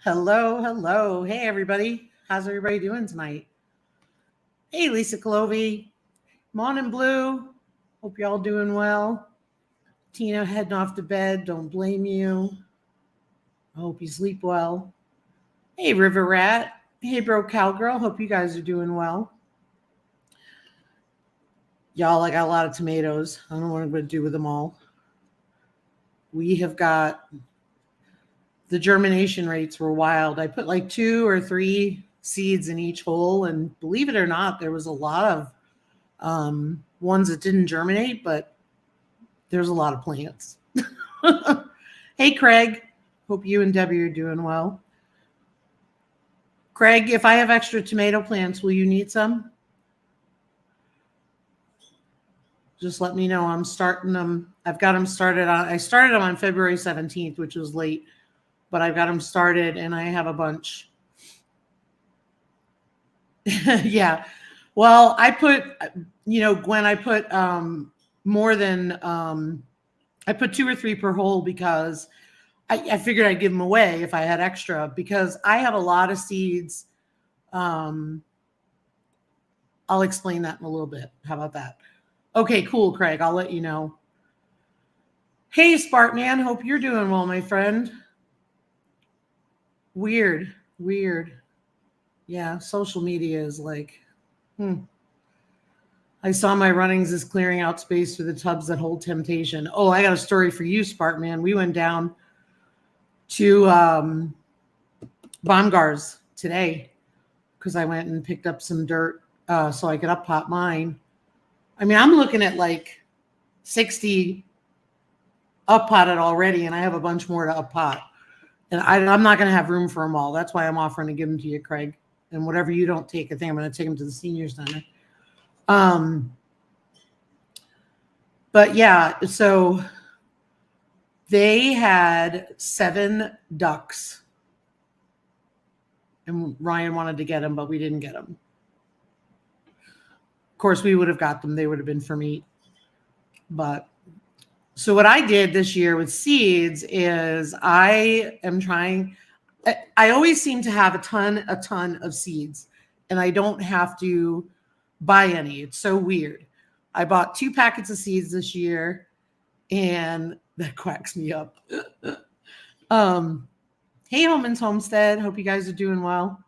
Hello, hello. Hey, everybody. How's everybody doing tonight? Hey, Lisa Clovey. Morning, Blue. Hope y'all doing well. Tina heading off to bed. Don't blame you. I hope you sleep well. Hey, River Rat. Hey, Bro Cowgirl. Hope you guys are doing well. Y'all, I got a lot of tomatoes. I don't know what I'm going to do with them all. We have got the germination rates were wild. I put like 2 or 3 seeds in each hole, and believe it or not, there was a lot of ones that didn't germinate, but there's a lot of plants. Hey, Craig. Hope you and Debbie are doing well. Craig, if I have extra tomato plants, will you need some? Just let me know. I'm starting them. I've got them started on. I started them on February 17th, which was late, but I've got them started and I have a bunch. Yeah. Well, I put, Gwen, I put more than, I put 2 or 3 per hole because I figured I'd give them away if I had extra, because I have a lot of seeds. I'll explain that in a little bit. How about that? Okay, cool, Craig. I'll let you know. Hey, Sparkman. Hope you're doing well, my friend. Weird. Yeah, social media is like, I saw my runnings as clearing out space for the tubs that hold temptation. Oh, I got a story for you, Sparkman. We went down to Baumgart's today because I went and picked up some dirt so I could up pot mine. I mean, I'm looking at like 60 up potted already, and I have a bunch more to up pot. And I'm not going to have room for them all. That's why I'm offering to give them to you, Craig. And whatever you don't take, I think I'm going to take them to the senior center. But yeah, so they had 7 ducks. And Ryan wanted to get them, but we didn't get them. Of course, we would have got them. They would have been for meat. But so what I did this year with seeds is I always seem to have a ton of seeds, and I don't have to buy any. It's so weird. I bought 2 packets of seeds this year, and that quacks me up. Hey, Holman's Homestead. Hope you guys are doing well.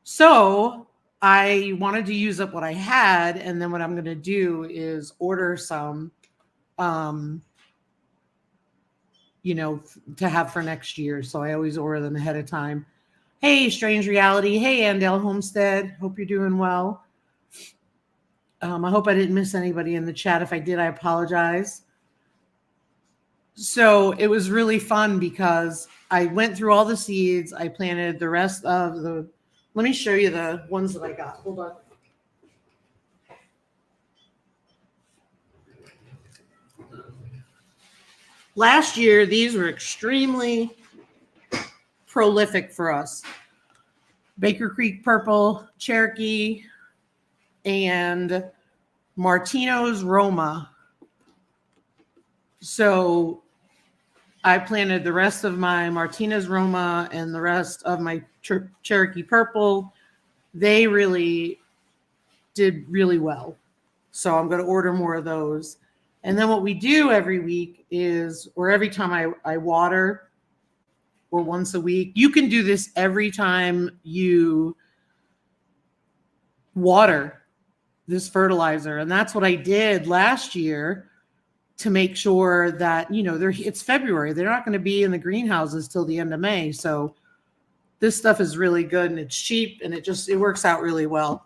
So I wanted to use up what I had, and then what I'm going to do is order some, to have for next year. So I always order them ahead of time. Hey, Strange Reality. Hey, Andale Homestead. Hope you're doing well. I hope I didn't miss anybody in the chat. If I did, I apologize. So it was really fun because I went through all the seeds. I planted the rest of the, let me show you the ones that I got. Hold on. Last year, these were extremely prolific for us. Baker Creek Purple, Cherokee, and Martino's Roma. So I planted the rest of my Martinez Roma and the rest of my Cherokee Purple. They really did really well. So I'm going to order more of those. And then what we do every week is, or every time I water, or once a week, you can do this every time you water this fertilizer. And that's what I did last year to make sure that, it's February. They're not going to be in the greenhouses till the end of May. So this stuff is really good and it's cheap and it works out really well.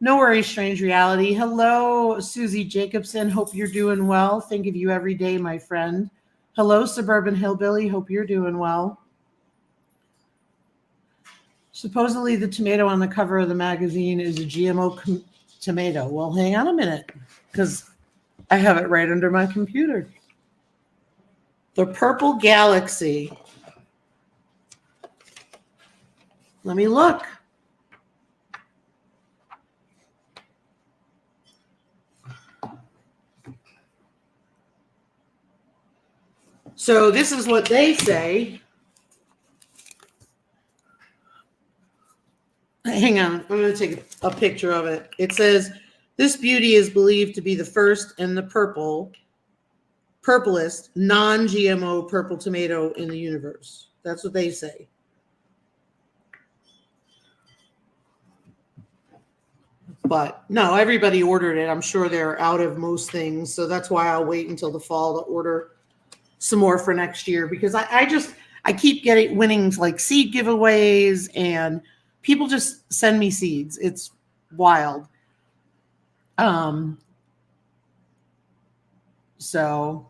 No worries, Strange Reality. Hello, Susie Jacobson. Hope you're doing well. Think of you every day, my friend. Hello, Suburban Hillbilly. Hope you're doing well. Supposedly the tomato on the cover of the magazine is a GMO tomato. Well, hang on a minute, because I have it right under my computer. The Purple Galaxy. Let me look. So this is what they say. going to take a picture of it. It says, this beauty is believed to be the first and the purplest non-GMO purple tomato in the universe. That's what they say. But no, everybody ordered it. I'm sure they're out of most things. So that's why I'll wait until the fall to order some more for next year, because I keep winning like seed giveaways, and people just send me seeds. It's wild. So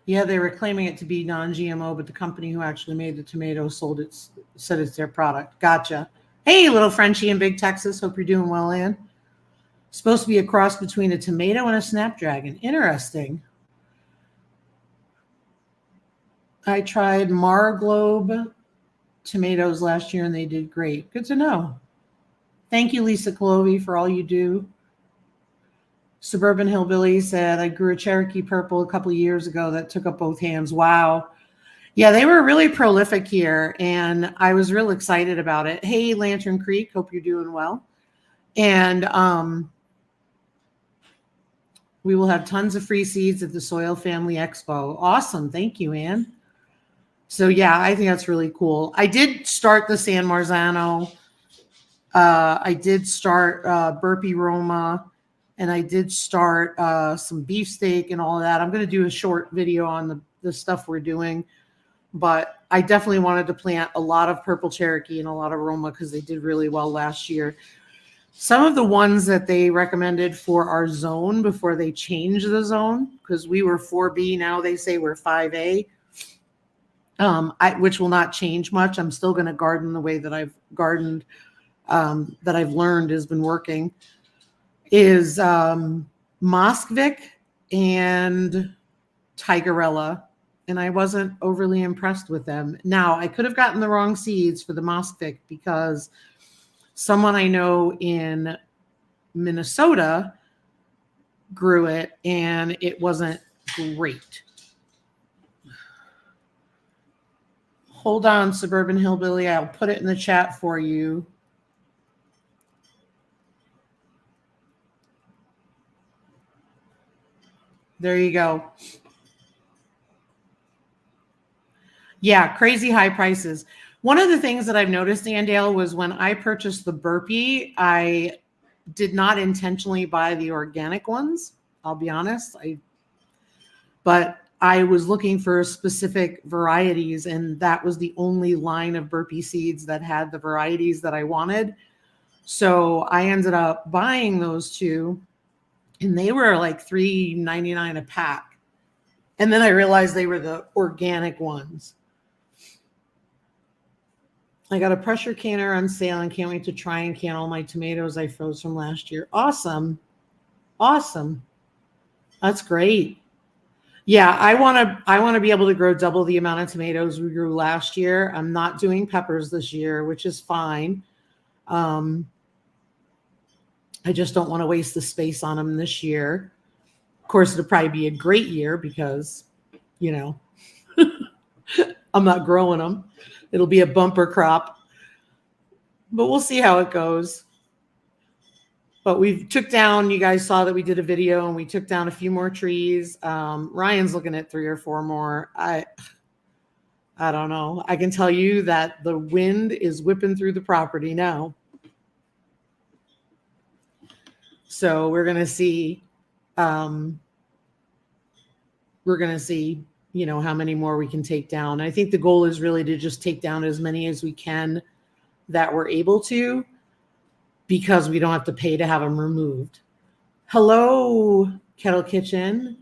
yeah, they were claiming it to be non-GMO, but the company who actually made the tomato said it's their product. Gotcha. Hey, little Frenchie in Big Texas. Hope you're doing well, Ann. Supposed to be a cross between a tomato and a snapdragon. Interesting. I tried Marglobe tomatoes last year and they did great. Good to know. Thank you, Lisa Clovey, for all you do. Suburban Hillbilly said, I grew a Cherokee Purple a couple of years ago that took up both hands. Wow. Yeah, they were really prolific here, and I was real excited about it. Hey, Lantern Creek, hope you're doing well. And we will have tons of free seeds at the Soil Family Expo. Awesome. Thank you, Ann. So, yeah, I think that's really cool. I did start the San Marzano. I did start Burpee Roma. And I did start some beefsteak and all of that. I'm going to do a short video on the stuff we're doing. But I definitely wanted to plant a lot of Purple Cherokee and a lot of Roma because they did really well last year. Some of the ones that they recommended for our zone before they changed the zone, because we were 4B, now they say we're 5A, which will not change much. I'm still going to garden the way that I've gardened, that I've learned has been working. Is Moskvik and Tigerella, and I wasn't overly impressed with them. Now, I could have gotten the wrong seeds for the Moskvik because someone I know in Minnesota grew it, and it wasn't great. Hold on, Suburban Hillbilly. I'll put it in the chat for you. There you go. Yeah, crazy high prices. One of the things that I've noticed, Andale, was when I purchased the Burpee, I did not intentionally buy the organic ones. I'll be honest. But I was looking for specific varieties, and that was the only line of Burpee seeds that had the varieties that I wanted. So I ended up buying those two, and they were like $3.99 a pack. And then I realized they were the organic ones. I got a pressure canner on sale and can't wait to try and can all my tomatoes I froze from last year. Awesome. Awesome. That's great. Yeah, I want to be able to grow double the amount of tomatoes we grew last year. I'm not doing peppers this year, which is fine. I just don't want to waste the space on them this year. Of course, it'll probably be a great year because, you know, I'm not growing them. It'll be a bumper crop, but we'll see how it goes. But we took down, you guys saw that we did a video and we took down a few more trees. Ryan's looking at 3 or 4 more. I don't know. I can tell you that the wind is whipping through the property now. So we're going to see, you know, how many more we can take down. I think the goal is really to just take down as many as we can that we're able to, because we don't have to pay to have them removed. Hello, Kettle Kitchen.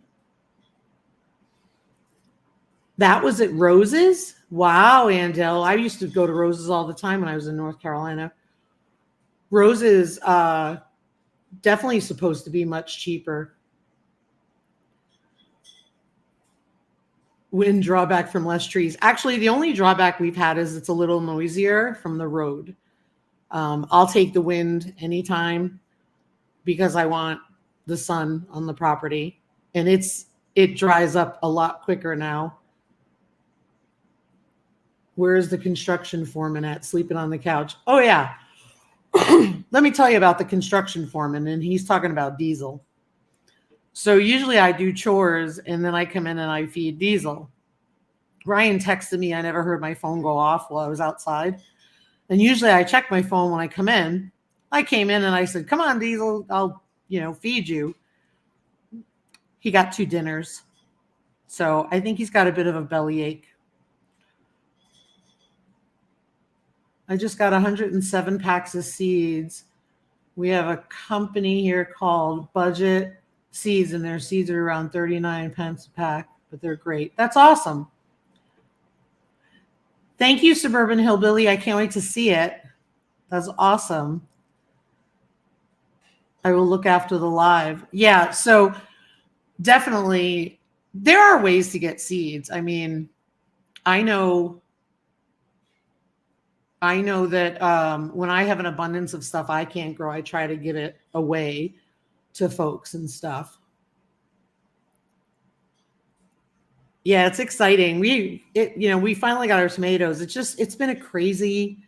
That was at Rose's? Wow, Andel. I used to go to Rose's all the time when I was in North Carolina. Rose's definitely supposed to be much cheaper. Wind drawback from less trees. Actually, the only drawback we've had is it's a little noisier from the road. I'll take the wind anytime because I want the sun on the property, and it dries up a lot quicker now Where's the construction foreman at, sleeping on the couch? Oh, yeah. Let me tell you about the construction foreman, and he's talking about Diesel. So usually I do chores, and then I come in and I feed Diesel. Ryan texted me. I never heard my phone go off while I was outside. And usually I check my phone when I come in. I came in and I said, come on, Diesel, I'll, feed you. He got 2 dinners. So I think he's got a bit of a bellyache. I just got 107 packs of seeds. We have a company here called Budget Seeds, and their seeds are around 39 pence a pack, but they're great. That's awesome. Thank you, Suburban Hillbilly. I can't wait to see it. That's awesome. I will look after the live. Yeah, so definitely there are ways to get seeds. I mean, I know that when I have an abundance of stuff I can't grow, I try to give it away to folks and stuff. Yeah, it's exciting. We finally got our tomatoes. It's been a crazy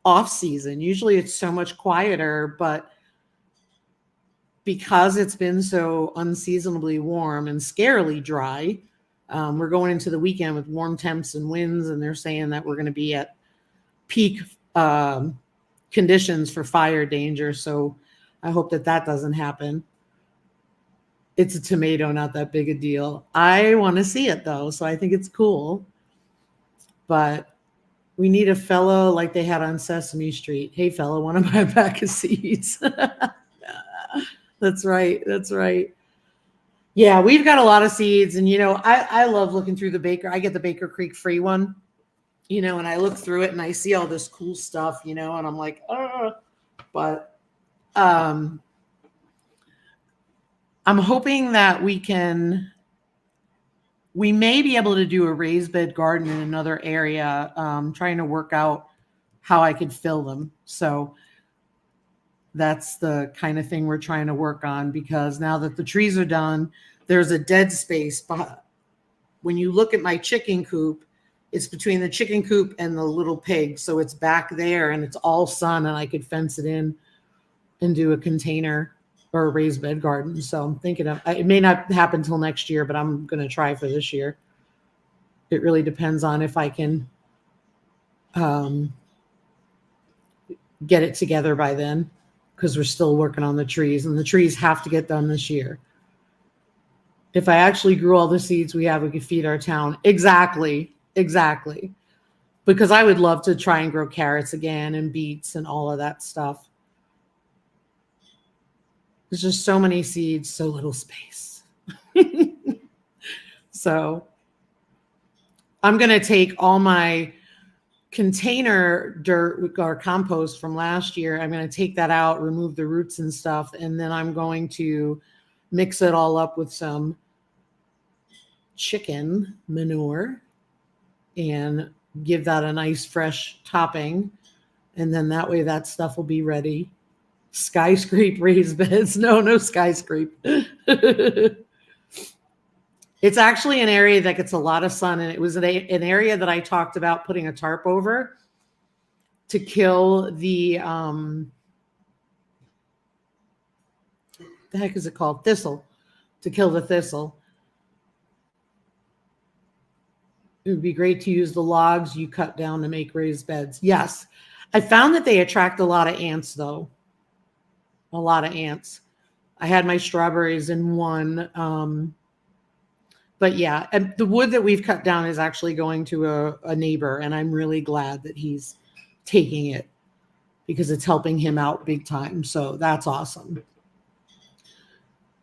off season. Usually it's so much quieter, but because it's been so unseasonably warm and scarily dry, we're going into the weekend with warm temps and winds, and they're saying that we're going to be at peak conditions for fire danger. So I hope that doesn't happen. It's a tomato, not that big a deal. I want to see it though, so I think it's cool. But we need a fellow like they had on Sesame Street. Hey, fellow, want to buy a pack of seeds? That's right. That's right. Yeah, we've got a lot of seeds, and I love looking through the Baker. I get the Baker Creek free one. And I look through it and I see all this cool stuff, and I'm like, but I'm hoping that we may be able to do a raised bed garden in another area, trying to work out how I could fill them. So that's the kind of thing we're trying to work on, because now that the trees are done, there's a dead space. But when you look at my chicken coop, it's between the chicken coop and the little pig. So it's back there and it's all sun, and I could fence it in and do a container or a raised bed garden. So I'm thinking it may not happen till next year, but I'm going to try for this year. It really depends on if I can get it together by then, because we're still working on the trees, and the trees have to get done this year. If I actually grew all the seeds we have, we could feed our town. Exactly. Because I would love to try and grow carrots again and beets and all of that stuff. There's just so many seeds, so little space. So I'm going to take all my container dirt or compost from last year. I'm going to take that out, remove the roots and stuff, and then I'm going to mix it all up with some chicken manure and give that a nice fresh topping. And then that way that stuff will be ready. Skyscrape raised beds. No skyscrape. It's actually an area that gets a lot of sun, and it was an area that I talked about putting a tarp over to kill the heck is it called? Thistle. To kill the thistle. It would be great to use the logs you cut down to make raised beds. Yes. I found that they attract a lot of ants, though. A lot of ants. I had my strawberries in one. But yeah, and the wood that we've cut down is actually going to a neighbor, and I'm really glad that he's taking it, because it's helping him out big time. So that's awesome.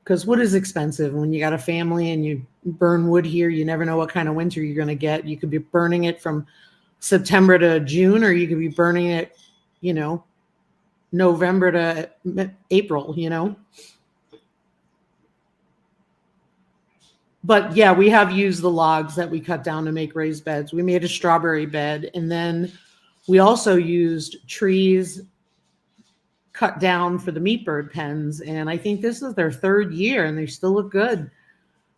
Because wood is expensive. When you got a family and you burn wood here, you never know what kind of winter you're going to get. You could be burning it from September to June, or you could be burning it, November to April, But yeah, we have used the logs that we cut down to make raised beds. We made a strawberry bed, and then we also used trees cut down for the meat bird pens. And I think this is their 3rd year, and they still look good.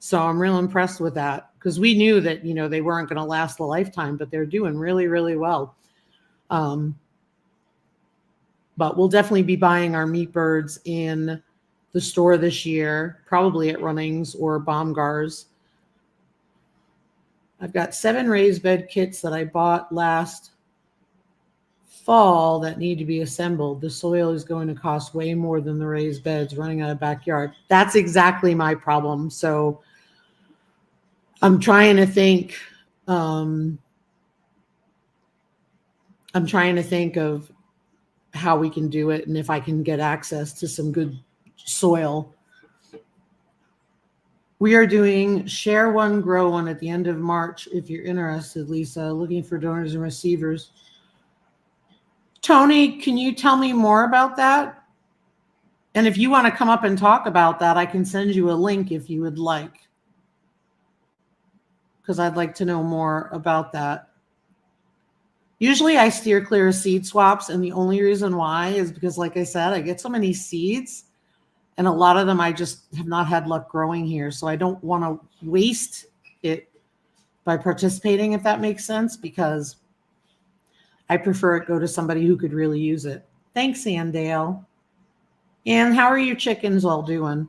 So I'm real impressed with that. because we knew that, they weren't going to last a lifetime, but they're doing really, really well. But we'll definitely be buying our meat birds in the store this year, probably at Runnings or Baumgar's. I've got 7 raised bed kits that I bought last fall that need to be assembled. The soil is going to cost way more than the raised beds running out of backyard. That's exactly my problem. So I'm trying to think. I'm trying to think of how we can do it and if I can get access to some good soil. We are doing Share One, Grow One at the end of March. If you're interested, Lisa, looking for donors and receivers. Tony, can you tell me more about that? And if you want to come up and talk about that, I can send you a link if you would like, because I'd like to know more about that. Usually I steer clear of seed swaps, and the only reason why is because, like I said, I get so many seeds, and a lot of them I just have not had luck growing here. So I don't want to waste it by participating, if that makes sense, because I prefer it go to somebody who could really use it. Thanks, Andale. And how are your chickens all doing?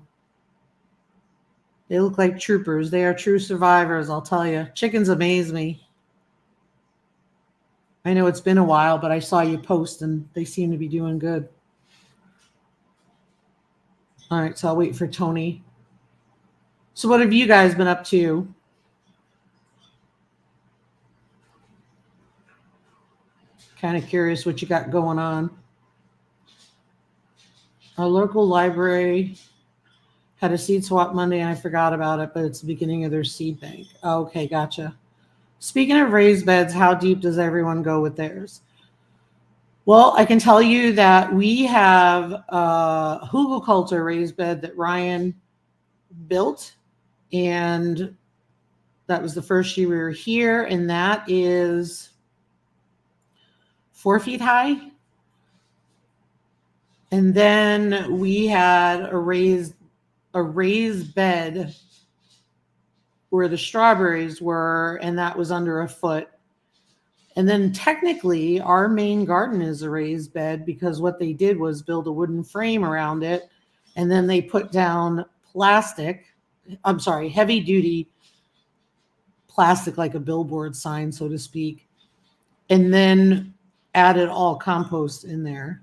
They look like troopers. They are true survivors, I'll tell you. Chickens amaze me. I know it's been a while, but I saw you post and they seem to be doing good. All right, so I'll wait for Tony. So what have you guys been up to? Kind of curious what you got going on. Our local library had a seed swap Monday, and I forgot about it, but it's the beginning of their seed bank. Okay, gotcha. Speaking of raised beds, how deep does everyone go with theirs? Well, I can tell you that we have a hugelkultur raised bed that Ryan built, and that was the first year we were here, and that is 4 feet high. And then we had a raised bed where the strawberries were, and that was under a foot. And then technically our main garden is a raised bed because what they did was build a wooden frame around it, and then they put down heavy duty plastic, like a billboard sign, so to speak, and then added all compost in there.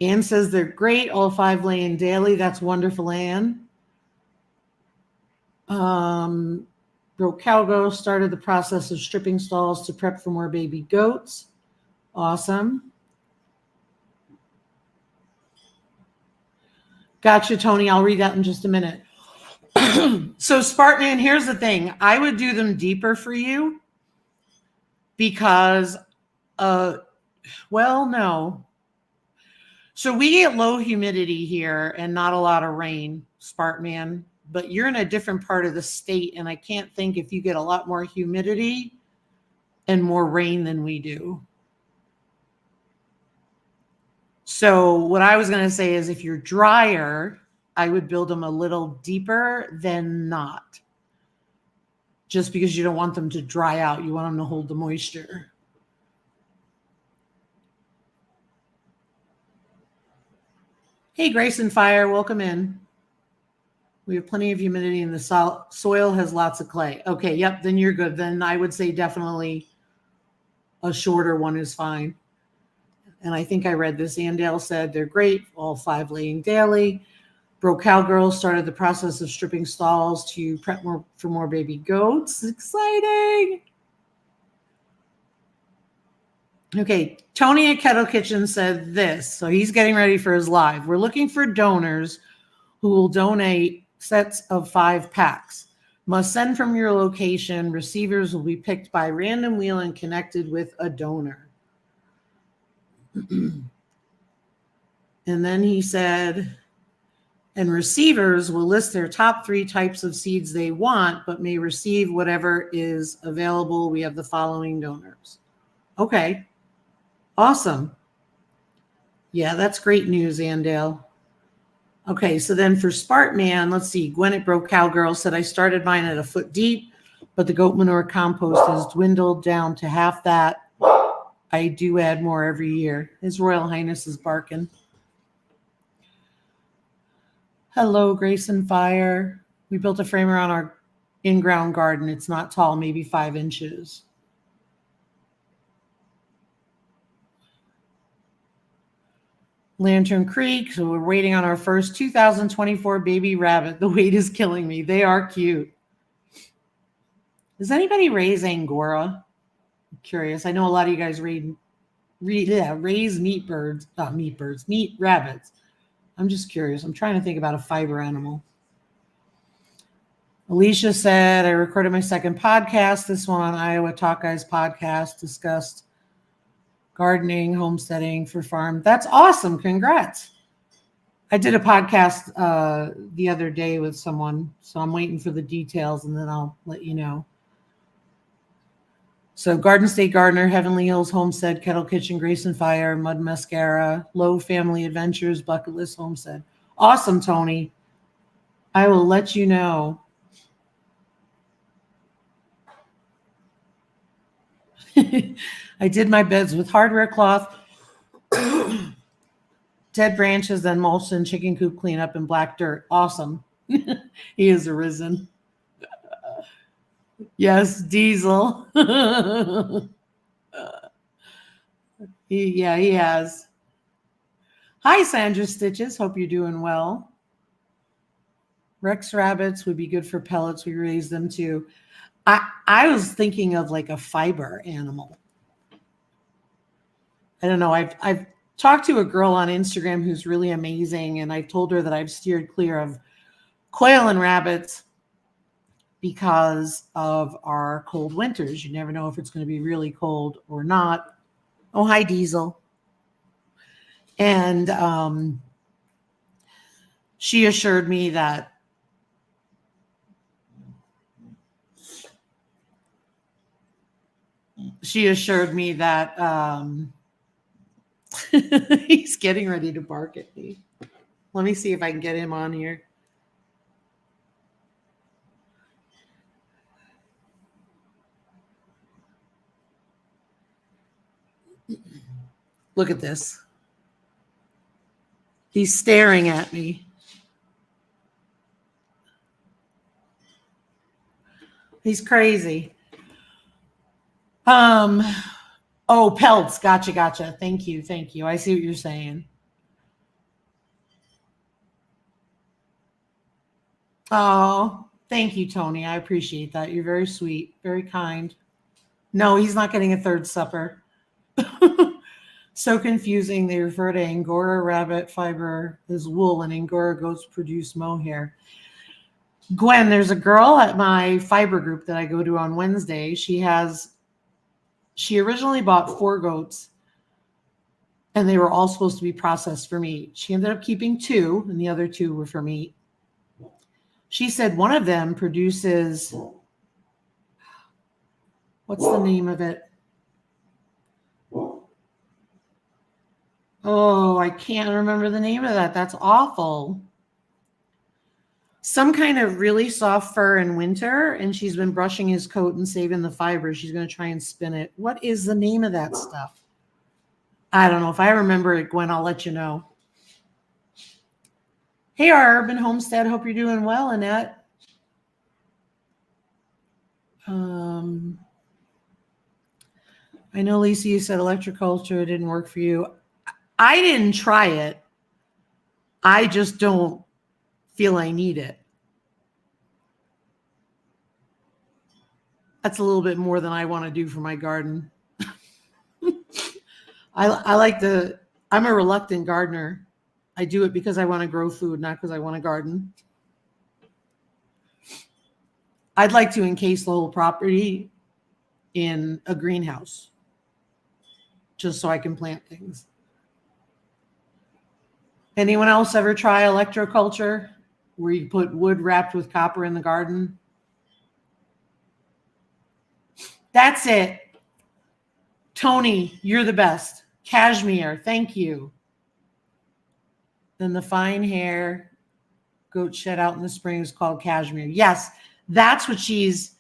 Ann says they're great, all 5 laying daily. That's wonderful, Ann. Broke Cowgirl started the process of stripping stalls to prep for more baby goats. Awesome. Gotcha, Tony. I'll read that in just a minute. So Spartan, here's the thing. I would do them deeper for you because, no. So we get low humidity here and not a lot of rain, Spartan, but you're in a different part of the state, and I can't think if you get a lot more humidity and more rain than we do. So what I was going to say is if you're drier, I would build them a little deeper than not, just because you don't want them to dry out. You want them to hold the moisture. Hey, Grace and Fire, welcome in. We have plenty of humidity and the soil has lots of clay. Okay, yep, then you're good. Then I would say definitely a shorter one is fine. And I think I read this. Andale said they're great, all 5 laying daily. Broke Cowgirl started the process of stripping stalls to prep for more baby goats. Exciting. Okay, Tony at Kettle Kitchen said this. So he's getting ready for his live. We're looking for donors who will donate sets of 5 packs. Must send from your location. Receivers will be picked by random wheel and connected with a donor. And then he said, and receivers will list their top 3 types of seeds they want, but may receive whatever is available. We have the following donors. Okay. Awesome. Yeah, that's great news, Andale. Okay, so then for Spartman, let's see. Gwinnett Broke Cowgirl said, I started mine at a foot deep, but the goat manure compost has dwindled down to half that. I do add more every year. His Royal Highness is barking. Hello, Grace and Fire. We built a frame around our in-ground garden. It's not tall, maybe 5 inches. Lantern Creek. So we're waiting on our first 2024 baby rabbit. The wait is killing me. They are cute. Does anybody raise Angora? I'm curious. I know a lot of you guys raise meat rabbits. I'm just curious. I'm trying to think about a fiber animal. Alicia said, I recorded my second podcast. This one on Iowa Talk Guys podcast discussed gardening, homesteading for farm. That's awesome. Congrats. I did a podcast the other day with someone, so I'm waiting for the details and then I'll let you know. So Garden State Gardener, Heavenly Hills Homestead, Kettle Kitchen, Grace and Fire, Mud Mascara, Low Family Adventures, Bucket List Homestead. Awesome, Tony. I will let you know. I did my beds with hardware cloth, dead branches, then mulch and chicken coop cleanup and black dirt. Awesome. He is arisen. Yes, Diesel. He has. Hi, Sandra Stitches. Hope you're doing well. Rex rabbits would be good for pellets. We raise them too. I was thinking of like a fiber animal. I don't know. I've talked to a girl on Instagram who's really amazing, and I've told her that I've steered clear of quail and rabbits because of our cold winters. You never know if it's going to be really cold or not. Oh, hi, Diesel. And she assured me that he's getting ready to bark at me. Let me see if I can get him on here. Look at this. He's staring at me. He's crazy. Oh, pelts. Gotcha. Thank you. I see what you're saying. Oh, thank you, Tony. I appreciate that. You're very sweet, very kind. No, he's not getting a third supper. So confusing. They refer to Angora rabbit fiber as wool, and Angora goats produce mohair. Gwen, there's a girl at my fiber group that I go to on Wednesday. She originally bought 4 goats, and they were all supposed to be processed for meat. She ended up keeping 2, and the other 2 were for meat. She said one of them produces, what's the name of it? Oh, I can't remember the name of that. That's awful. Some kind of really soft fur in winter, and she's been brushing his coat and saving the fiber. She's going to try and spin it. What is the name of that stuff? I don't know. If I remember it, Gwen, I'll let you know. Hey, our urban homestead. Hope you're doing well, Annette. I know, Lisa, you said electroculture didn't work for you. I didn't try it. I just don't feel I need it. That's a little bit more than I want to do for my garden. I'm a reluctant gardener. I do it because I want to grow food, not because I want to garden. I'd like to encase the whole property in a greenhouse just so I can plant things. Anyone else ever try electroculture where you put wood wrapped with copper in the garden? That's it. Tony, you're the best. Cashmere, thank you. Then the fine hair goat shed out in the spring is called cashmere. Yes, that's what she's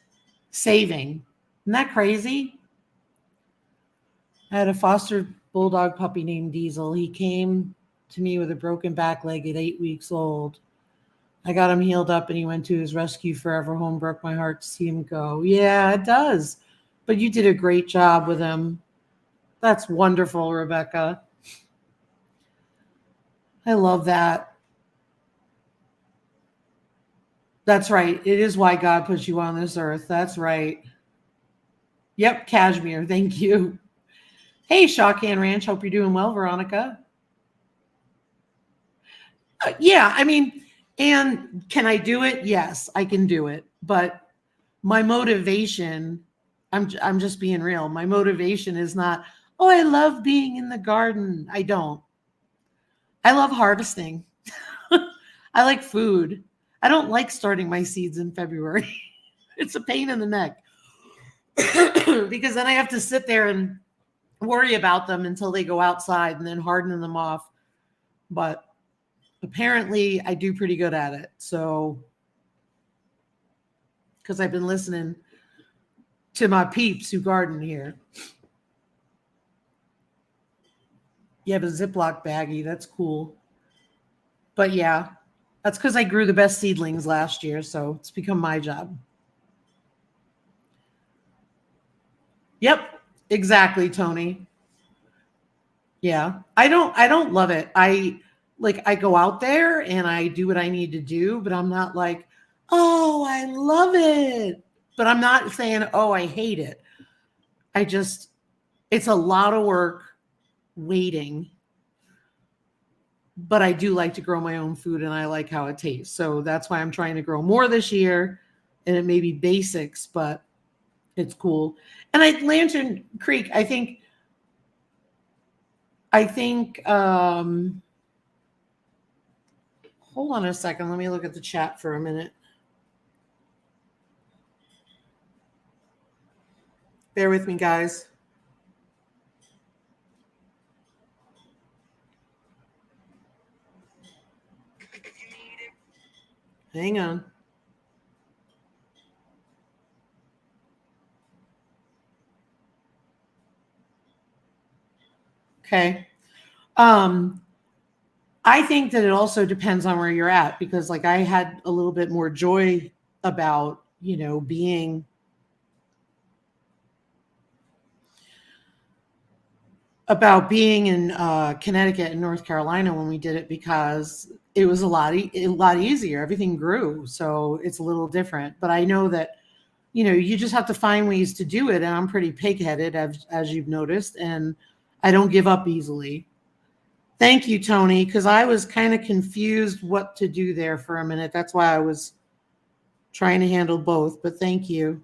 saving. Isn't that crazy? I had a foster bulldog puppy named Diesel. He came to me with a broken back leg at 8 weeks old. I got him healed up and he went to his rescue forever home. Broke my heart to see him go. Yeah, it does. But you did a great job with him. That's wonderful, Rebecca. I love that. That's right. It is why God put you on this earth. That's right. Yep, cashmere. Thank you. Hey, Shawcan Ranch. Hope you're doing well, Veronica. Yeah, I mean, and can I do it? Yes, I can do it. But my motivation, I'm just being real. My motivation is not, oh, I love being in the garden. I don't. I love harvesting. I like food. I don't like starting my seeds in February. It's a pain in the neck because then I have to sit there and worry about them until they go outside and then harden them off. But apparently I do pretty good at it. So, because I've been listening to my peeps who garden here. You have a Ziploc baggie. That's cool. But yeah, that's because I grew the best seedlings last year. So it's become my job. Yep, exactly, Tony. Yeah. I don't love it. I go out there and I do what I need to do, but I'm not like, oh, I love it. But I'm not saying, oh, I hate it. It's a lot of work waiting. But I do like to grow my own food and I like how it tastes. So that's why I'm trying to grow more this year. And it may be basics, but it's cool. And Lantern Creek, I think hold on a second. Let me look at the chat for a minute. Bear with me, guys. Hang on. Okay. I think that it also depends on where you're at because like I had a little bit more joy about, being in Connecticut and North Carolina when we did it because it was a lot easier. Everything grew. So it's a little different, but I know that, you just have to find ways to do it. And I'm pretty pig-headed as you've noticed, and I don't give up easily. Thank you, Tony, because I was kind of confused what to do there for a minute. That's why I was trying to handle both, but thank you.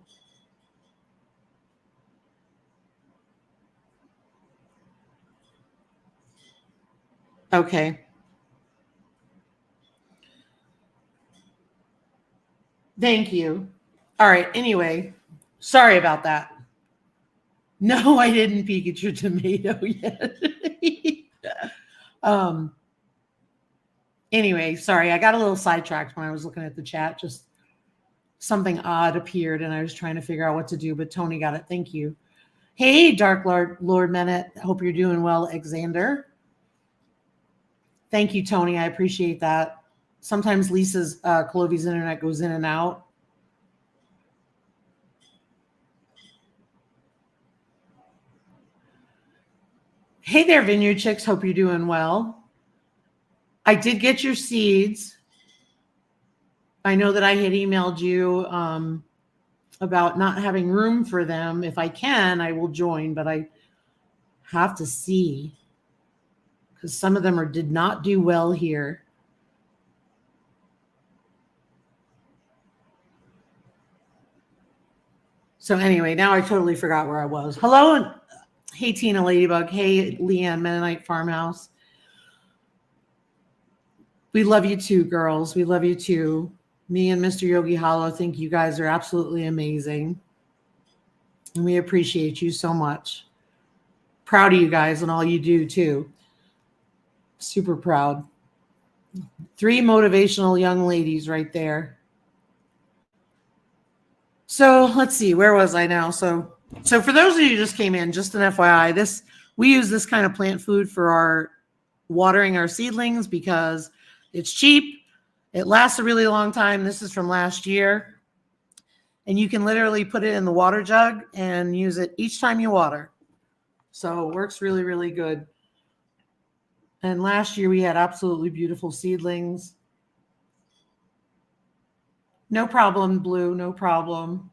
Okay. Thank you. All right. Anyway, sorry about that. No, I didn't peek at your tomato yet. Anyway, sorry. I got a little sidetracked when I was looking at the chat. Just something odd appeared and I was trying to figure out what to do, but Tony got it. Thank you. Hey, Dark Lord Menet. Hope you're doing well, Alexander. Thank you, Tony. I appreciate that. Sometimes Lisa's Clovey's internet goes in and out. Hey there, Vineyard Chicks. Hope you're doing well. I did get your seeds. I know that I had emailed you about not having room for them. If I can, I will join, but I have to see because some of them did not do well here. So anyway, now I totally forgot where I was. Hello, and hey, Tina Ladybug. Hey, Leanne, Mennonite Farmhouse. We love you too, girls. We love you too. Me and Mr. Yogi Hollow think you guys are absolutely amazing. And we appreciate you so much. Proud of you guys and all you do too. Super proud. 3 motivational young ladies right there. So let's see, where was I now? So for those of you who just came in, just an FYI, we use this kind of plant food for our watering our seedlings because it's cheap. It lasts a really long time. This is from last year. And you can literally put it in the water jug and use it each time you water. So it works really, really good. And last year we had absolutely beautiful seedlings. No problem, Blue, no problem.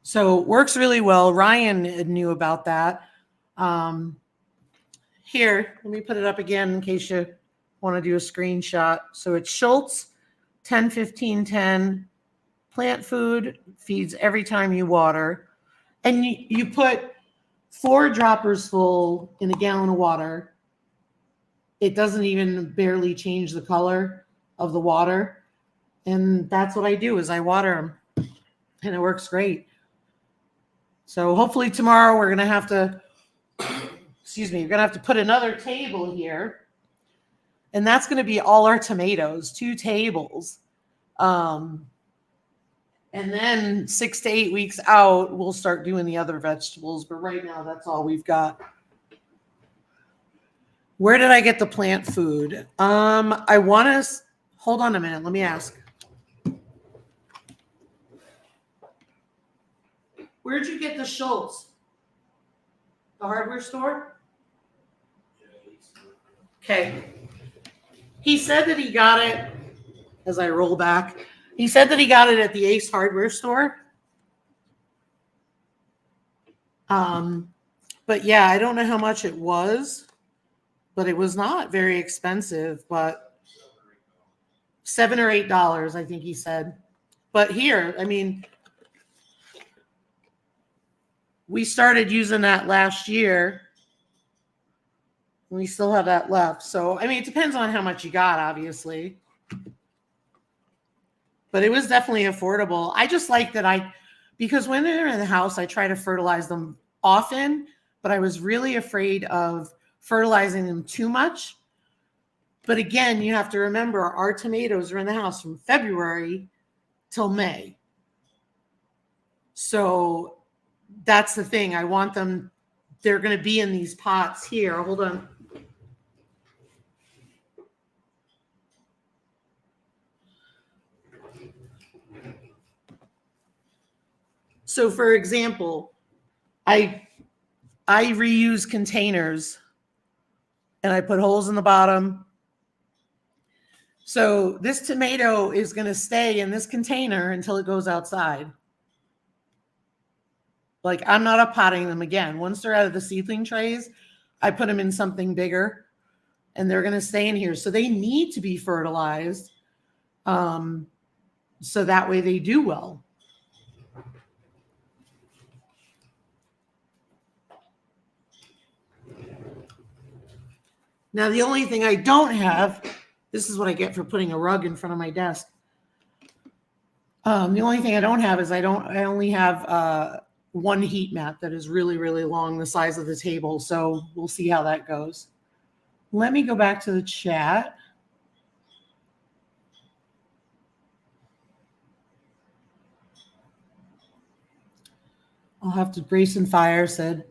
So it works really well. Ryan knew about that. Here, let me put it up again in case you want to do a screenshot. So it's Schultz 10-15-10 plant food, feeds every time you water. And you put 4 droppers full in a gallon of water. It doesn't even barely change the color of the water. And that's what I do is I water them. And it works great. So hopefully tomorrow we're going to have to, excuse me, we're going to have to put another table here. And that's going to be all our tomatoes, 2 tables. And then 6 to 8 weeks out, we'll start doing the other vegetables. But right now, that's all we've got. Where did I get the plant food? I want to, hold on a minute. Let me ask. Where'd you get the Schultz? The hardware store? Okay. He said that he got it, as I roll back, he said that he got it at the Ace hardware store. But yeah, I don't know how much it was, but it was not very expensive, but $7 or $8, I think he said. But here, I mean, we started using that last year. We still have that left. So, I mean, it depends on how much you got, obviously. But it was definitely affordable. I just like that because when they're in the house, I try to fertilize them often, but I was really afraid of fertilizing them too much. But again, you have to remember our tomatoes are in the house from February till May. So that's the thing. I want them, they're going to be in these pots here. Hold on. So for example, I reuse containers and I put holes in the bottom. So this tomato is going to stay in this container until it goes outside. Like I'm not up-potting them again. Once they're out of the seedling trays, I put them in something bigger and they're going to stay in here. So they need to be fertilized so that way they do well. Now, the only thing I don't have, this is what I get for putting a rug in front of my desk. The only thing I don't have is I only have one heat mat that is really, really long, the size of the table. So we'll see how that goes. Let me go back to the chat. I'll have to, Grayson Fire said,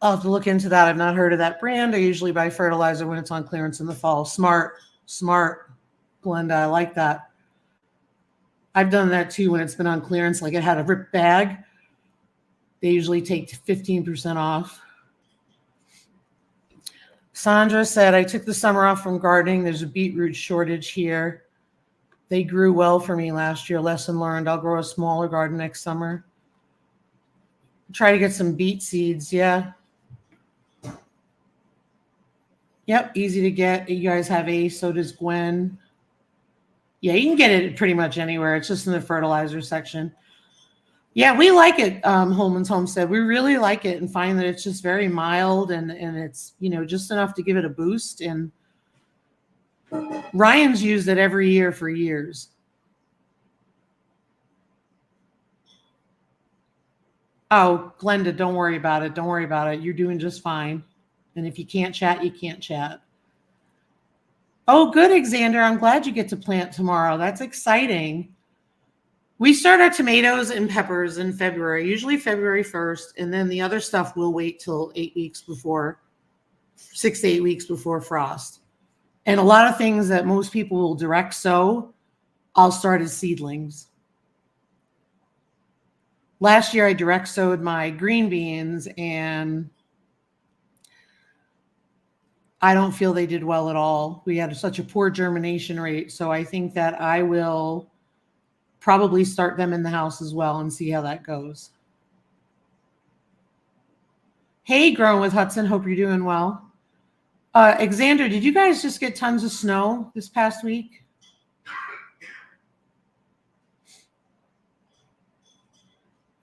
I'll have to look into that. I've not heard of that brand. I usually buy fertilizer when it's on clearance in the fall. Smart, Glenda. I like that. I've done that too when it's been on clearance, like it had a ripped bag. They usually take 15% off. Sandra said, I took the summer off from gardening. There's a beetroot shortage here. They grew well for me last year. Lesson learned. I'll grow a smaller garden next summer. Try to get some beet seeds. Yeah. Yep, easy to get. You guys have Ace, so does Gwen. Yeah, you can get it pretty much anywhere. It's just in the fertilizer section. Yeah, we like it, Holman's Homestead. We really like it and find that it's just very mild and it's, you know, just enough to give it a boost. And Ryan's used it every year for years. Oh, Glenda, don't worry about it. Don't worry about it. You're doing just fine. And if you can't chat, you can't chat. Oh, good, Xander. I'm glad you get to plant tomorrow. That's exciting. We start our tomatoes and peppers in February, usually February 1st, and then the other stuff will wait till 8 weeks before, 6 to 8 weeks before frost. And a lot of things that most people will direct sow, I'll start as seedlings. Last year I direct sowed my green beans and I don't feel they did well at all. We had such a poor germination rate. So I think that I will probably start them in the house as well and see how that goes. Hey, Growing with Hudson. Hope you're doing well. Xander, did you guys just get tons of snow this past week?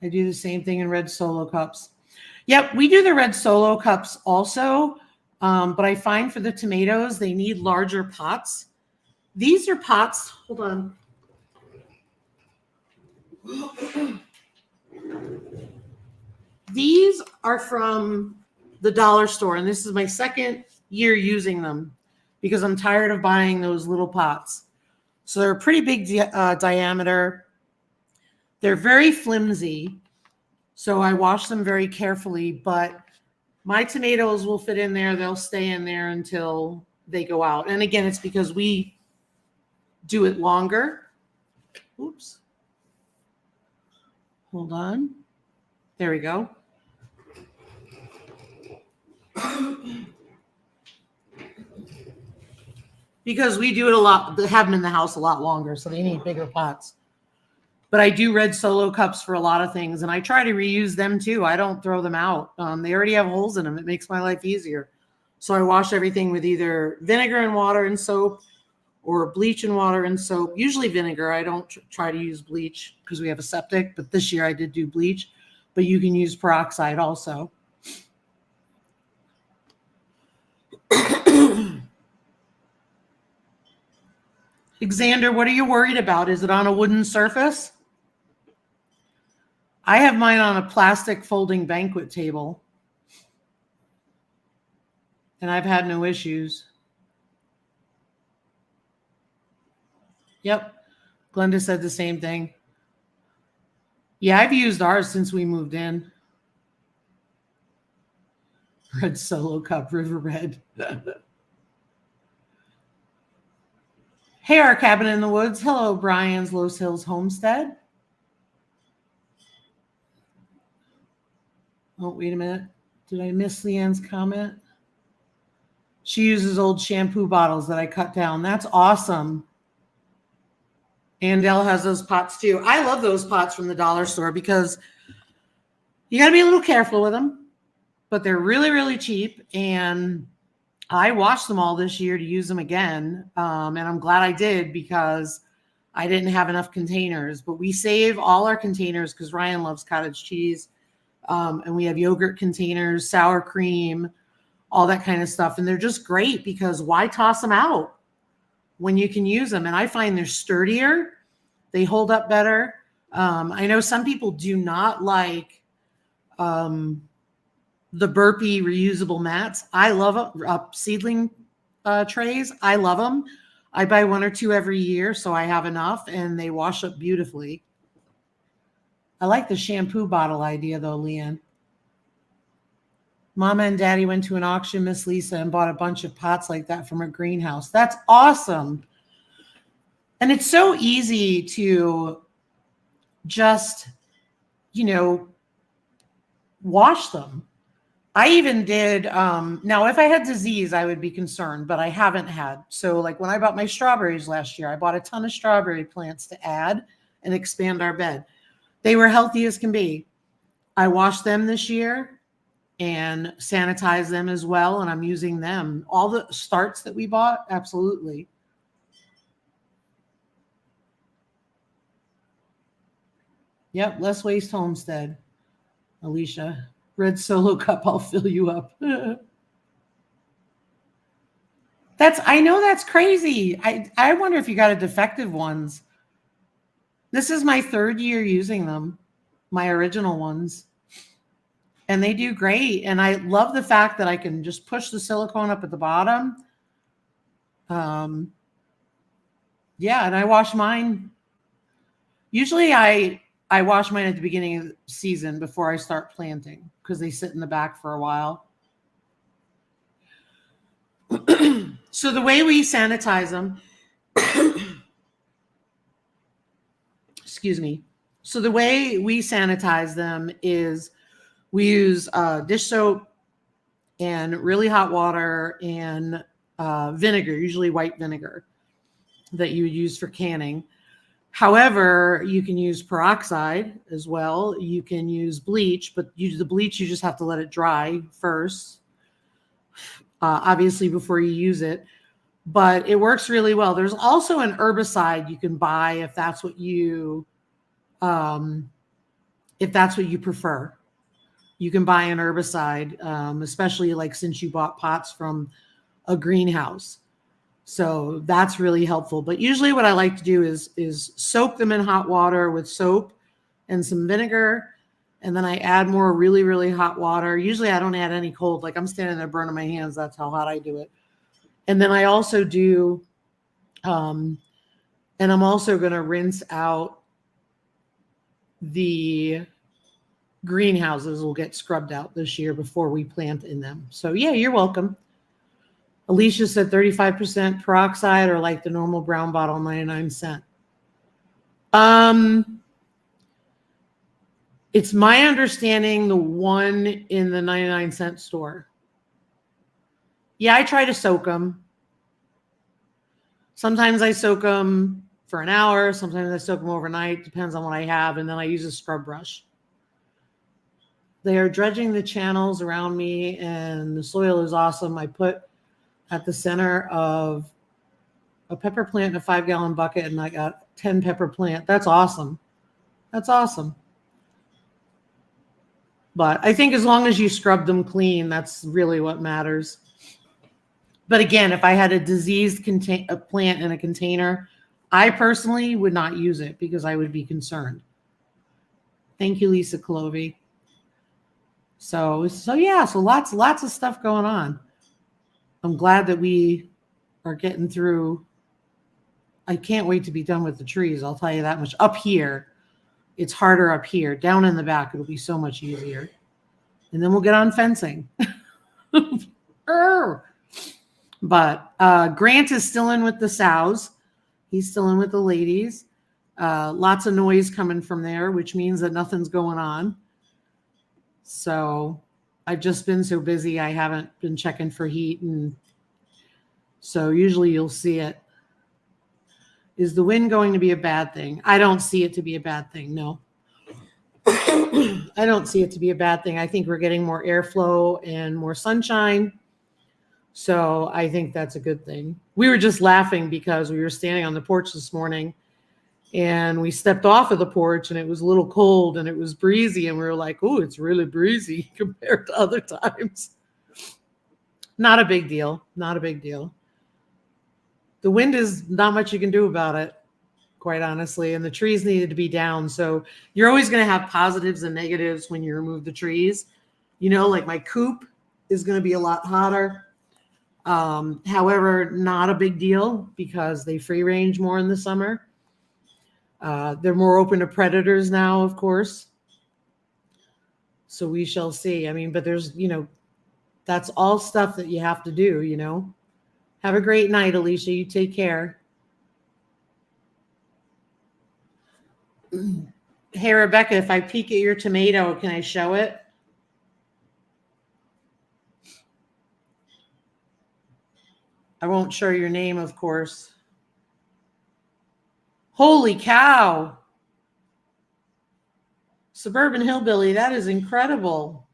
I do the same thing in red solo cups. Yep, we do the red solo cups also. But I find for the tomatoes, they need larger pots. These are pots. Hold on. These are from the dollar store, and this is my second year using them because I'm tired of buying those little pots. So they're a pretty big diameter. They're very flimsy, so I wash them very carefully, but my tomatoes will fit in there. They'll stay in there until they go out. And again, it's because we do it longer. Oops. Hold on. There we go. Because we do it a lot, have them in the house a lot longer, so they need bigger pots. But I do red solo cups for a lot of things, and I try to reuse them too. I don't throw them out. They already have holes in them. It makes my life easier. So I wash everything with either vinegar and water and soap or bleach and water and soap. Usually vinegar. I don't try to use bleach because we have a septic, but this year I did do bleach. But you can use peroxide also. Xander, what are you worried about? Is it on a wooden surface? I have mine on a plastic folding banquet table, and I've had no issues. Yep. Glenda said the same thing. Yeah, I've used ours since we moved in. Red solo cup, river red. Hey, our cabin in the woods. Hello, Brian's Los Hills Homestead. Oh, wait a minute. Did I miss Leanne's comment? She uses old shampoo bottles that I cut down. That's awesome. Andel has those pots too. I love those pots from the dollar store because you got to be a little careful with them, but they're really, really cheap. And I washed them all this year to use them again. And I'm glad I did because I didn't have enough containers. But we save all our containers because Ryan loves cottage cheese. And we have yogurt containers, sour cream, all that kind of stuff. And they're just great because why toss them out when you can use them? And I find they're sturdier. They hold up better. I know some people do not like the Burpee reusable mats. I love seedling trays. I love them. I buy 1 or 2 every year, so I have enough, and they wash up beautifully. I like the shampoo bottle idea, though, Leanne. Mama and Daddy went to an auction, Miss Lisa, and bought a bunch of pots like that from a greenhouse. That's awesome. And it's so easy to just, wash them. I even did, now if I had disease, I would be concerned, but I haven't had. So like when I bought my strawberries last year, I bought a ton of strawberry plants to add and expand our bed. They were healthy as can be. I washed them this year and sanitized them as well, and I'm using them. All the starts that we bought, absolutely. Yep, less waste homestead. Alicia, red solo cup, I'll fill you up. I know that's crazy. I wonder if you got a defective ones. This is my 3rd year using them, my original ones. And they do great. And I love the fact that I can just push the silicone up at the bottom. Yeah, and I wash mine. Usually I wash mine at the beginning of the season before I start planting because they sit in the back for a while. So the way we sanitize them, excuse me. So the way we sanitize them is we use dish soap and really hot water and vinegar, usually white vinegar that you would use for canning. However, you can use peroxide as well. You can use bleach, but the bleach, you just have to let it dry first, obviously before you use it. But it works really well. There's also an herbicide you can buy if that's what you prefer. You can buy an herbicide, especially like since you bought pots from a greenhouse. So that's really helpful. But usually what I like to do is soak them in hot water with soap and some vinegar. And then I add more really, really hot water. Usually I don't add any cold. Like I'm standing there burning my hands. That's how hot I do it. And then I also do, and I'm also going to rinse out the greenhouses. Will get scrubbed out this year before we plant in them. So yeah, you're welcome. Alicia said 35% peroxide or like the normal brown bottle, 99¢. It's my understanding the one in the 99¢ store. Yeah, I try to soak them. Sometimes I soak them for an hour. Sometimes I soak them overnight. Depends on what I have. And then I use a scrub brush. They are dredging the channels around me and the soil is awesome. I put at the center of a pepper plant in a 5-gallon bucket and I got 10 pepper plant. That's awesome. That's awesome. But I think as long as you scrub them clean, that's really what matters. But again, if I had a diseased plant in a container, I personally would not use it because I would be concerned. Thank you, Lisa Clovey. So yeah, so lots of stuff going on. I'm glad that we are getting through. I can't wait to be done with the trees. I'll tell you that much. Up here, it's harder up here. Down in the back, it'll be so much easier. And then we'll get on fencing. But Grant is still in with the sows. He's still in with the ladies. Lots of noise coming from there, which means that nothing's going on. So I've just been so busy. I haven't been checking for heat. And so usually you'll see it. Is the wind going to be a bad thing? I don't see it to be a bad thing. No. I don't see it to be a bad thing. I think we're getting more airflow and more sunshine. So I think that's a good thing. We were just laughing because we were standing on the porch this morning and we stepped off of the porch and it was a little cold and it was breezy. And we were like, oh, it's really breezy compared to other times. Not a big deal. Not a big deal. The wind is not much you can do about it, quite honestly. And the trees needed to be down. So you're always going to have positives and negatives when you remove the trees. You know, like my coop is going to be a lot hotter. However, not a big deal because they free range more in the summer. They're more open to predators now, of course. So we shall see. I mean, but there's, you know, that's all stuff that you have to do, you know. Have a great night, Alicia. You take care. Hey, Rebecca, if I peek at your tomato, can I show it? I won't show your name, of course. Holy cow. Suburban Hillbilly, that is incredible.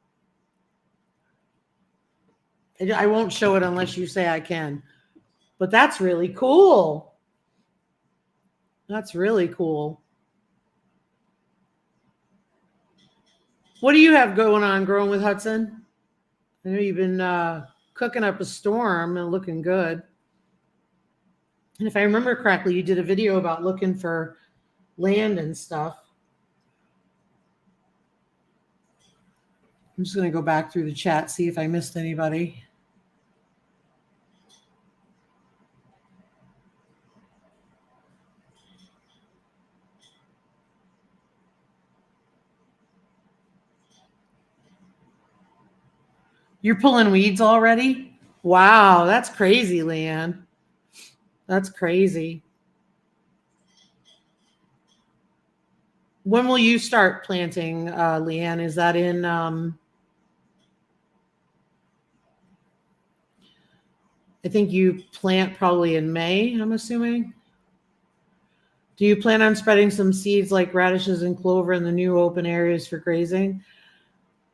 I won't show it unless you say I can. But that's really cool. That's really cool. What do you have going on, Growing with Hudson? I know you've been cooking up a storm and looking good. And if I remember correctly, you did a video about looking for land and stuff. I'm just going to go back through the chat, see if I missed anybody. You're pulling weeds already? Wow, that's crazy, Leanne. That's crazy. When will you start planting, Leanne? Is that in I think you plant probably in May, I'm assuming. Do you plan on spreading some seeds like radishes and clover in the new open areas for grazing?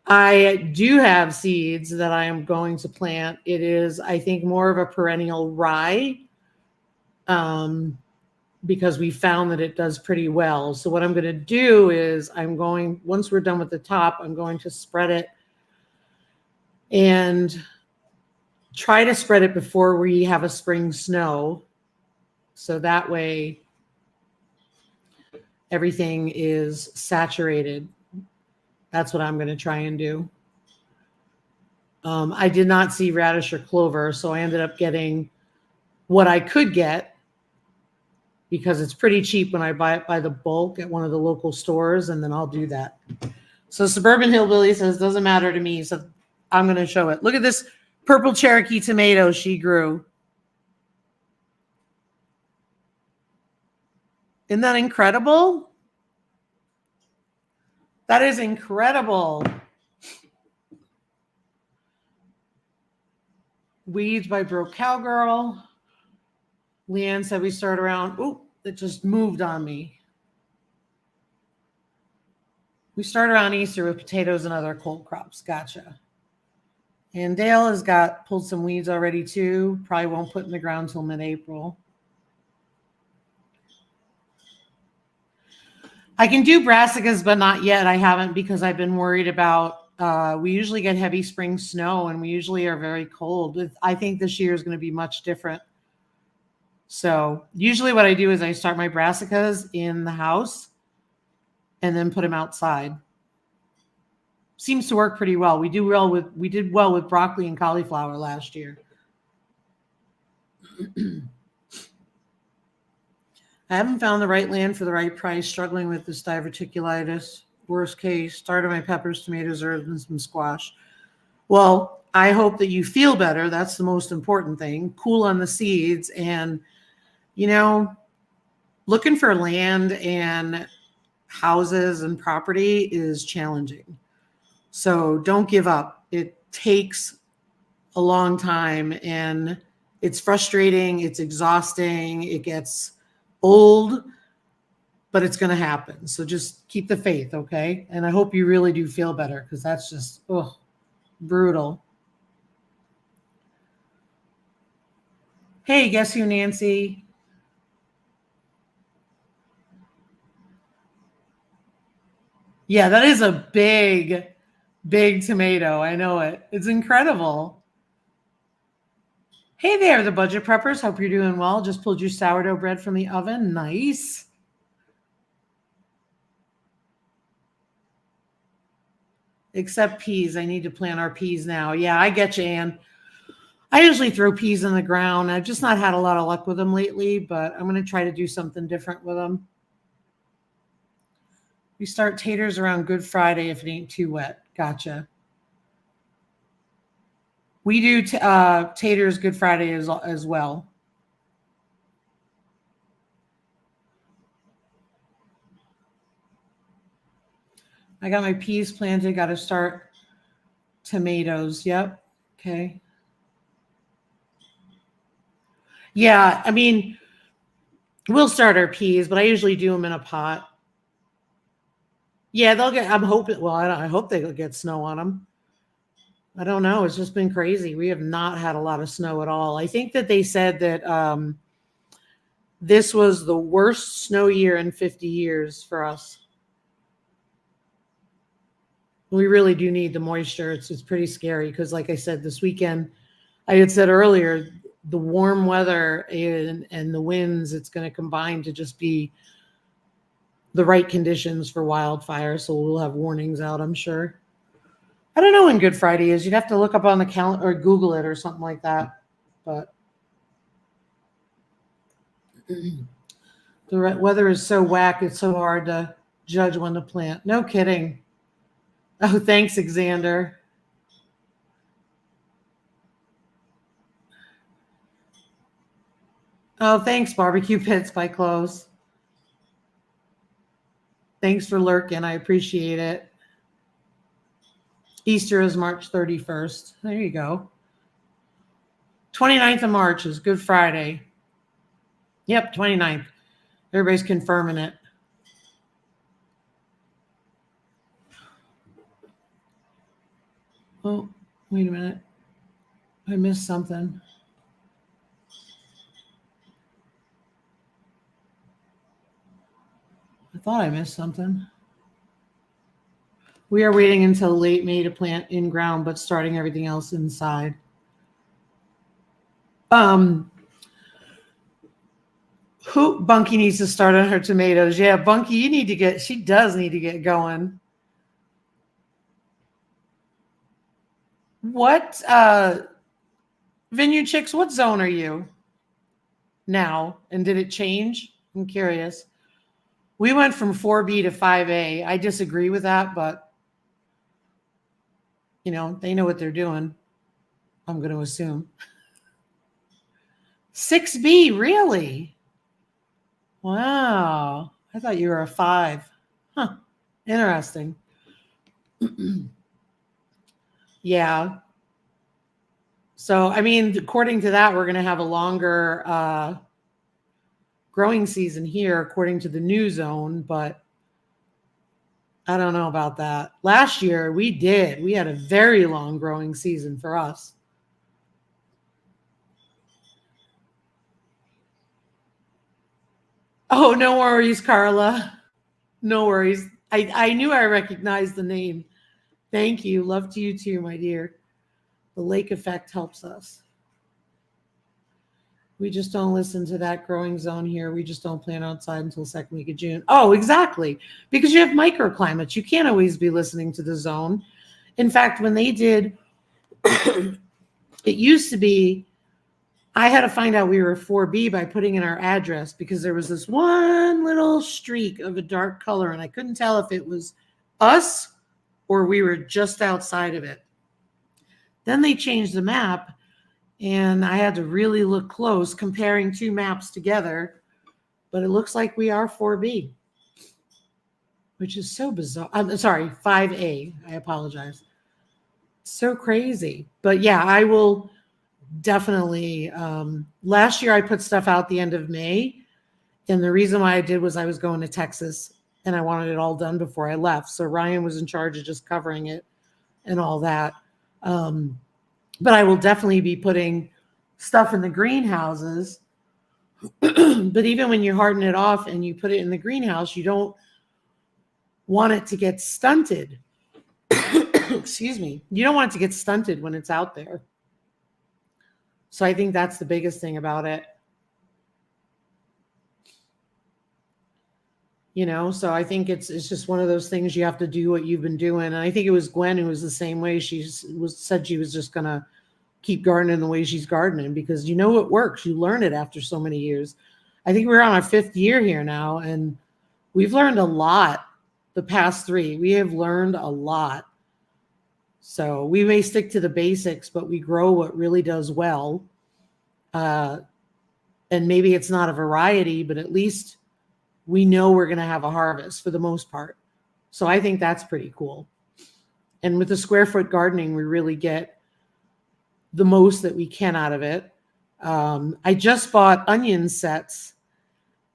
I do have seeds that I am going to plant. It is, I think, more of a perennial rye, because we found that it does pretty well. So what I'm going to do is once we're done with the top, I'm going to spread it and try to spread it before we have a spring snow. So that way everything is saturated. That's what I'm going to try and do. I did not see radish or clover, so I ended up getting what I could get because it's pretty cheap when I buy it by the bulk at one of the local stores, and then I'll do that. So Suburban Hillbilly says, doesn't matter to me, so I'm going to show it. Look at this purple Cherokee tomato she grew. Isn't that incredible? That is incredible. Weeds by Broke Cowgirl. Leanne said we start around, it just moved on me. We start around Easter with potatoes and other cold crops. Gotcha. And Dale has pulled some weeds already too. Probably won't put in the ground till mid-April. I can do brassicas, but not yet. I haven't because I've been worried about, we usually get heavy spring snow and we usually are very cold. I think this year is going to be much different. So usually what I do is I start my brassicas in the house and then put them outside. Seems to work pretty well. We did well with broccoli and cauliflower last year. I haven't found the right land for the right price, struggling with this diverticulitis. Worst case, started my peppers, tomatoes, herbs, and some squash. Well, I hope that you feel better. That's the most important thing. Cool on the seeds. And, looking for land and houses and property is challenging. So don't give up. It takes a long time and it's frustrating. It's exhausting. It gets old, but it's going to happen. So just keep the faith. Okay. And I hope you really do feel better because that's just, brutal. Hey, guess who, Nancy? Yeah, that is a big tomato. I know it. It's incredible. Hey there, the budget preppers. Hope you're doing well. Just pulled your sourdough bread from the oven. Nice. Except peas. I need to plant our peas now. Yeah, I get you, Ann. I usually throw peas in the ground. I've just not had a lot of luck with them lately, but I'm going to try to do something different with them. We start taters around Good Friday if it ain't too wet. Gotcha. We do taters Good Friday as well. I got my peas planted. Got to start tomatoes. Yep. Okay. Yeah. I mean, we'll start our peas, but I usually do them in a pot. Yeah, I'm hoping, I hope they'll get snow on them. I don't know. It's just been crazy. We have not had a lot of snow at all. I think that they said that this was the worst snow year in 50 years for us. We really do need the moisture. It's pretty scary because, like I said, this weekend, I had said earlier, the warm weather and the winds, it's going to combine to just be the right conditions for wildfire. So we'll have warnings out, I'm sure. I don't know when Good Friday is. You'd have to look up on the calendar or Google it or something like that. But the weather is so whack, it's so hard to judge when to plant. No kidding. Oh, thanks, Xander. Oh, thanks, Barbecue Pits by Close. Thanks for lurking. I appreciate it. Easter is March 31st. There you go. 29th of March is Good Friday. Yep, 29th. Everybody's confirming it. Oh, wait a minute. I missed something. I thought I missed something. We are waiting until late May to plant in ground, but starting everything else inside. Bunky needs to start on her tomatoes. Yeah, Bunky, she does need to get going. What, Vineyard Chicks, what zone are you now? And did it change? I'm curious. We went from 4B to 5A. I disagree with that, but they know what they're doing. I'm going to assume. 6B, really? Wow. I thought you were a 5. Huh. Interesting. Yeah. So, I mean, according to that, we're going to have a longer growing season here, according to the new zone, but I don't know about that. Last year, we had a very long growing season for us. Oh, no worries, Carla. No worries. I knew I recognized the name. Thank you. Love to you too, my dear. The lake effect helps us. We just don't listen to that growing zone here. We just don't plant outside until second week of June. Oh, exactly. Because you have microclimates. You can't always be listening to the zone. In fact, when they did, it used to be, I had to find out we were 4B by putting in our address because there was this one little streak of a dark color, and I couldn't tell if it was us or we were just outside of it. Then they changed the map, and I had to really look close comparing two maps together, but it looks like we are 4B, which is so bizarre. I'm sorry, 5A. I apologize. So crazy. But yeah, I will definitely. Last year I put stuff out the end of May, and the reason why I did was I was going to Texas and I wanted it all done before I left. So Ryan was in charge of just covering it and all that. But I will definitely be putting stuff in the greenhouses. But even when you harden it off and you put it in the greenhouse, you don't want it to get stunted. Excuse me. You don't want it to get stunted when it's out there. So I think that's the biggest thing about it. So I think it's just one of those things you have to do what you've been doing. And I think it was Gwen who was the same way. She said she was just going to keep gardening the way she's gardening because it works. You learn it after so many years. I think we're on our 5th year here now, and we've learned a lot the past 3. We have learned a lot. So we may stick to the basics, but we grow what really does well. And maybe it's not a variety, but at least we know we're going to have a harvest for the most part. So I think that's pretty cool. And with the square foot gardening, we really get the most that we can out of it. I just bought onion sets,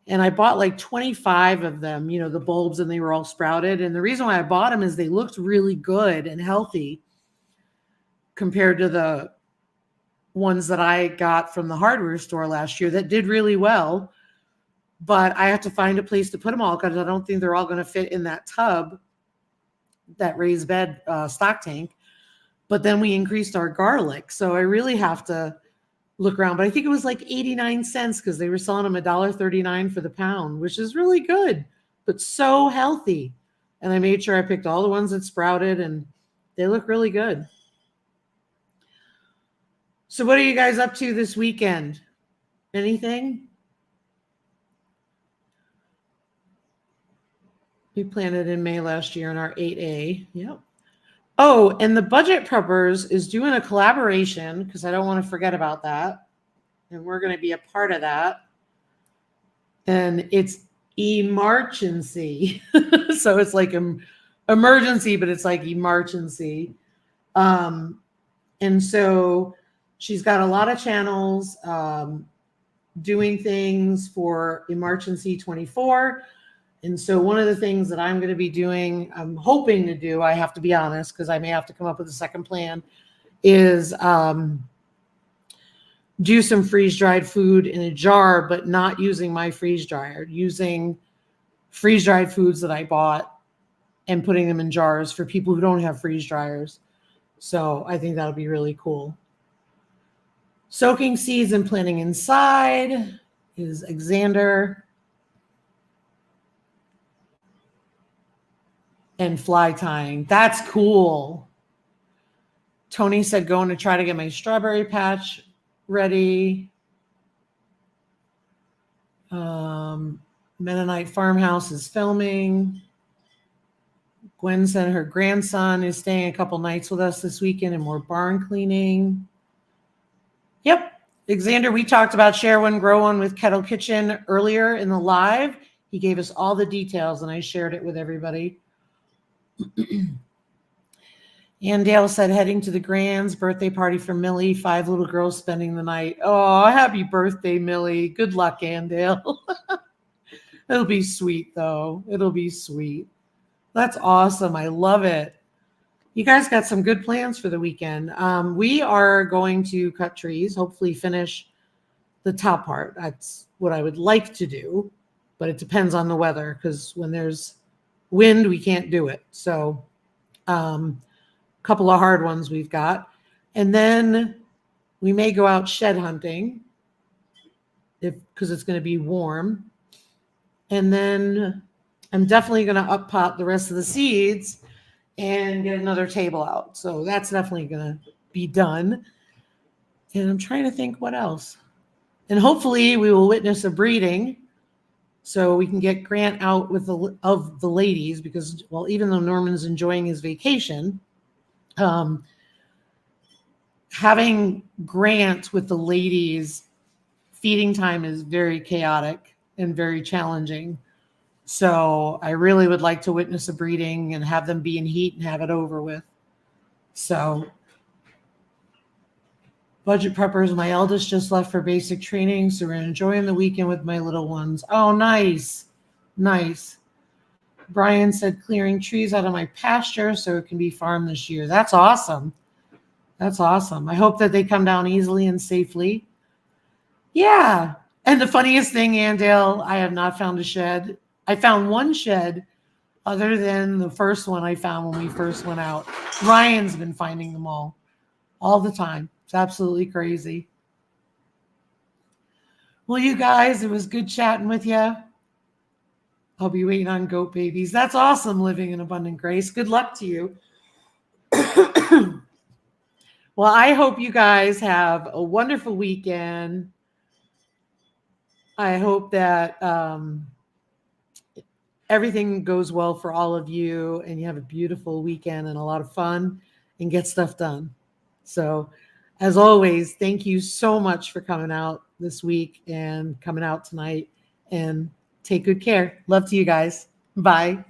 and I bought like 25 of them, the bulbs, and they were all sprouted. And the reason why I bought them is they looked really good and healthy compared to the ones that I got from the hardware store last year that did really well. But I have to find a place to put them all because I don't think they're all going to fit in that tub, that raised bed stock tank. But then we increased our garlic. So I really have to look around. But I think it was like 89 cents because they were selling them $1.39 for the pound, which is really good, but so healthy. And I made sure I picked all the ones that sprouted, and they look really good. So what are you guys up to this weekend? Anything? We planted in May last year in our 8A. Yep. Oh, and the Budget Preppers is doing a collaboration because I don't want to forget about that. And we're going to be a part of that. and it's emergency. So it's like emergency, but it's like emergency. And so she's got a lot of channels doing things for Emergency 24. And so one of the things that I'm going to be doing, I'm hoping to do, I have to be honest, because I may have to come up with a second plan, is do some freeze-dried food in a jar, but not using my freeze dryer, using freeze-dried foods that I bought and putting them in jars for people who don't have freeze dryers. So I think that'll be really cool. Soaking seeds and planting inside is Xander. And fly tying. That's cool. Tony said going to try to get my strawberry patch ready. Mennonite Farmhouse is filming. Gwen said her grandson is staying a couple nights with us this weekend and more barn cleaning. Yep. Xander, we talked about Share One, Grow One with Kettle Kitchen earlier in the live. He gave us all the details and I shared it with everybody. Ann Dale said heading to the Grand's birthday party for Millie, 5 little girls spending the night. Oh, happy birthday, Millie. Good luck, Ann Dale. It'll be sweet, though. It'll be sweet. That's awesome. I love it. You guys got some good plans for the weekend. We are going to cut trees, hopefully finish the top part. That's what I would like to do, but it depends on the weather because when there's wind, we can't do it. So couple of hard ones we've got. And then we may go out shed hunting because it's going to be warm. And then I'm definitely going to up pot the rest of the seeds and get another table out. So that's definitely going to be done. And I'm trying to think what else. And hopefully we will witness a breeding so we can get Grant out with the ladies because, well, even though Norman's enjoying his vacation, having Grant with the ladies feeding time is very chaotic and very challenging. So I really would like to witness a breeding and have them be in heat and have it over with. So budget preppers, my eldest just left for basic training. So we're enjoying the weekend with my little ones. Oh, nice. Nice. Brian said clearing trees out of my pasture so it can be farmed this year. That's awesome. That's awesome. I hope that they come down easily and safely. Yeah. And the funniest thing, Andale, I have not found a shed. I found one shed other than the first one I found when we first went out. Ryan's been finding them all the time. It's absolutely crazy. Well, you guys, it was good chatting with you. I'll be waiting on goat babies. That's awesome, living in abundant grace. Good luck to you. Well, I hope you guys have a wonderful weekend. I hope that everything goes well for all of you and you have a beautiful weekend and a lot of fun and get stuff done. So, as always, thank you so much for coming out this week and coming out tonight, and take good care. Love to you guys. Bye.